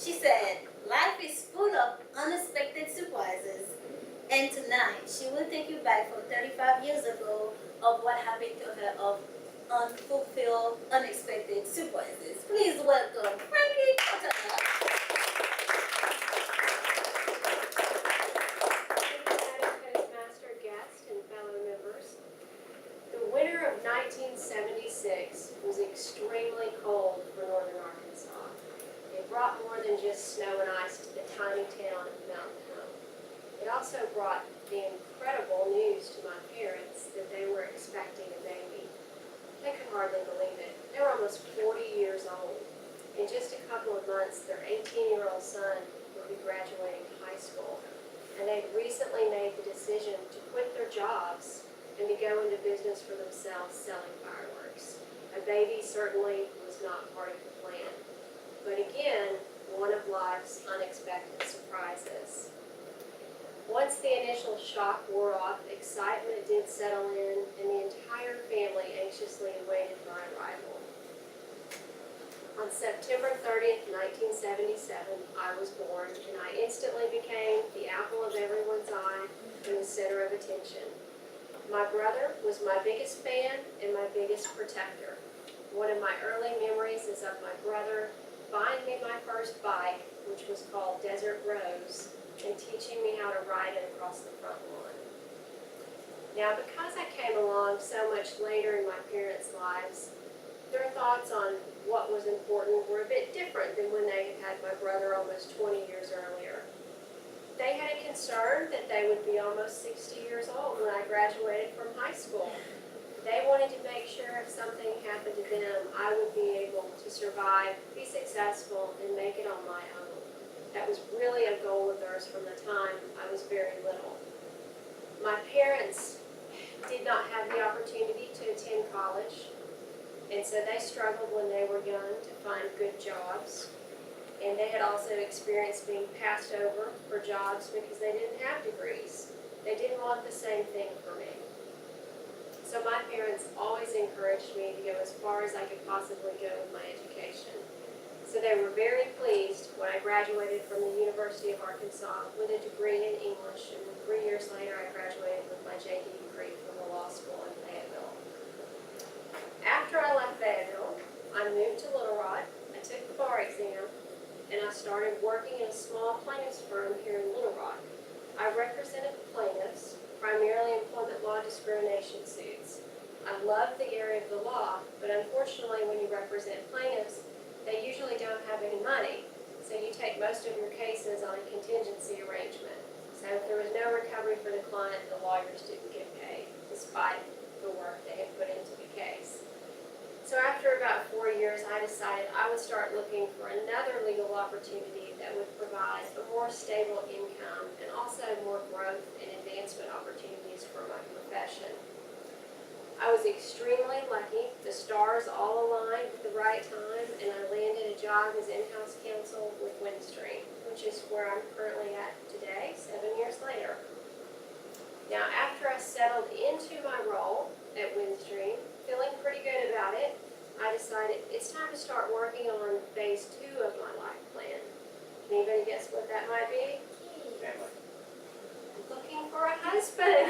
She said, life is full of unexpected surprises. And tonight, she will take you back from 35 years ago of what happened to her of unfulfilled, unexpected surprises. Please welcome Franki Coulter. Toastmaster guests and fellow members. The winter of 1976 was extremely cold for northern Arkansas. It brought more than just snow and ice to the tiny town of Mountain Home. It also brought the incredible news to my parents that they were expecting a baby. They could hardly believe it. They were almost 40 years old. In just a couple of months, their 18-year-old son would be graduating high school. And they'd recently made the decision to quit their jobs and to go into business for themselves selling fireworks. A baby certainly was not part of the plan. But again, one of life's unexpected surprises. Once the initial shock wore off, excitement did settle in, and the entire family anxiously awaited my arrival. On September 30th, 1977, I was born, and I instantly became the apple of everyone's eye and the center of attention. My brother was my biggest fan and my biggest protector. One of my early memories is of my brother buying me my first bike, which was called Desert Rose, and teaching me how to ride it across the front lawn. Now, because I came along so much later in my parents' lives, their thoughts on what was important were a bit different than when they had had my brother almost 20 years earlier. They had a concern that they would be almost 60 years old when I graduated from high school. They wanted to make sure if something happened to them, I would be able to survive, be successful, and make it on my own. That was really a goal of theirs from the time I was very little. My parents did not have the opportunity to attend college, and so they struggled when they were young to find good jobs. And they had also experienced being passed over for jobs because they didn't have degrees. They didn't want the same thing for me. So my parents always encouraged me to go as far as I could possibly go with my education. So they were very pleased when I graduated from the University of Arkansas with a degree in English, and 3 years later I graduated with my JD degree from the law school in Fayetteville. After I left Fayetteville, I moved to Little Rock. I took the bar exam, and I started working in a small plaintiff's firm here in Little Rock. I represented the plaintiffs, primarily employment law discrimination suits. I loved the area of the law, but unfortunately when you represent plaintiffs, they usually don't have any money, so you take most of your cases on a contingency arrangement. So if there was no recovery for the client, the lawyers didn't get paid, despite the work they had put into the case. So after about 4 years, I decided I would start looking for another legal opportunity that would provide a more stable income and also more growth and advancement opportunities for my profession. I was extremely lucky. The stars all aligned at the right time, and I landed a job as in-house counsel with Windstream, which is where I'm currently at today, 7 years later. Now, after I settled into my role at Windstream, feeling pretty good about it, I decided it's time to start working on phase 2 of my life plan. Can anybody guess what that might be? Family. Looking for a husband.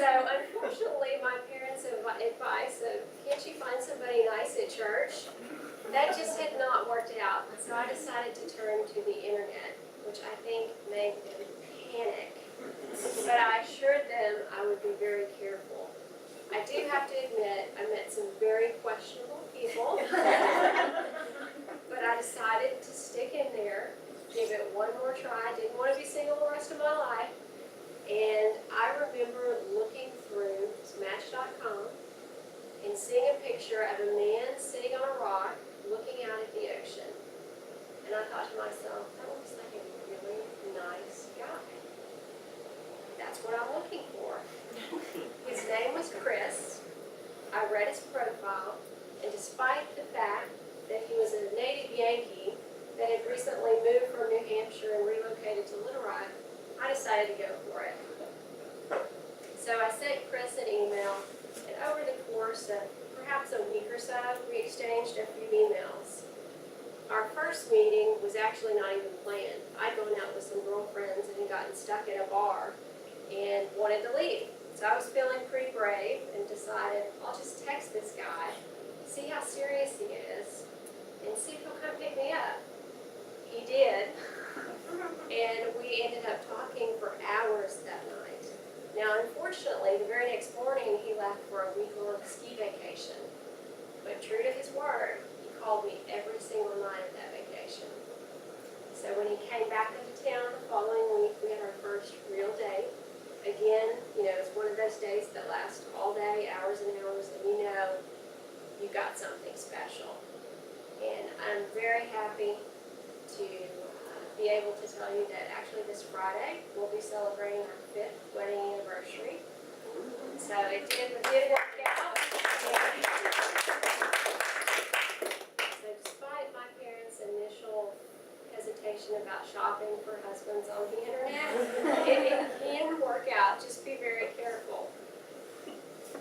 So unfortunately, my parents' advice of, can't you find somebody nice at church? That just had not worked out. So I decided to turn to the internet, which I think made them panic. But I assured them I would be very careful. I do have to admit, I met some very questionable people. But I decided to stick in there, give it one more try. I didn't want to be single the rest of my life. And I remember looking through Match.com and seeing a picture of a man sitting on a rock looking out at the ocean. And I thought to myself, that looks like a really nice guy. That's what I'm looking for. His name was Chris. I read his profile, and despite the fact that he was a native Yankee that had recently moved from New Hampshire and relocated to Little Rock, I decided to go for it. So I sent Chris an email, and over the course of perhaps a week or so, we exchanged a few emails. first meeting was actually not even planned. I'd gone out with some girlfriends and had gotten stuck at a bar and wanted to leave. So I was feeling pretty brave and decided I'll just text this guy, see how serious he is, and see if he'll come pick me up. He did, and we ended up talking for hours that night. Now, unfortunately, the very next morning he left for a week-long ski vacation. But true to his word, he called me every single night of that vacation. So when he came back into town the following week, we had our first real date. Again, it's one of those days that last all day, hours and hours, and you got something special. And I'm very happy to be able to tell you that actually this Friday, we'll be celebrating our 5th wedding anniversary. So it did work out. So despite my parents' initial hesitation about shopping for husbands on the internet, it can work out. Just be very careful.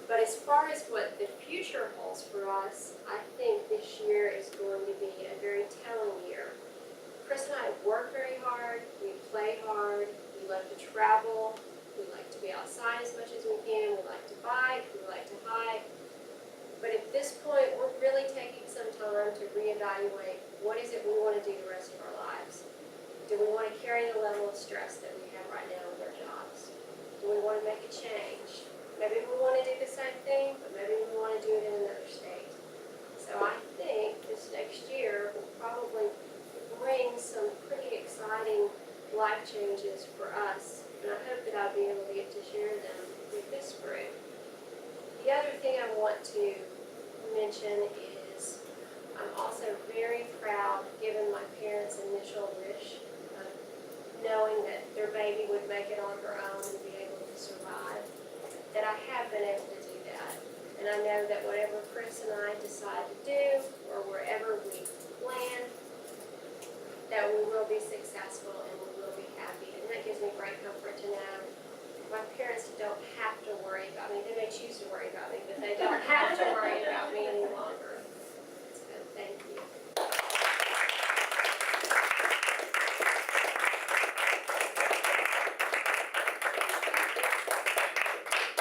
But as far as what the future holds for us, I think this year is going to be a very telling year. Chris and I work very hard, we play hard, we like to travel, we like to be outside as much as we can, we like to bike, we like to hike. But at this point, we're really taking some time to reevaluate what is it we want to do the rest of our lives. Do we want to carry the level of stress that we have right now with our jobs? Do we want to make a change? Maybe we want to do the same thing, but maybe we want to do it in another state. So I think this next year will probably bring some pretty exciting life changes for us, and I hope that I'll be able to get to share them with this group. The other thing I want to mention is I'm also very proud, given my parents' initial wish of knowing that their baby would make it on her own and be able to survive, that I have been able to do that. And I know that whatever Chris and I decide to do, or wherever we plan, that we will be successful.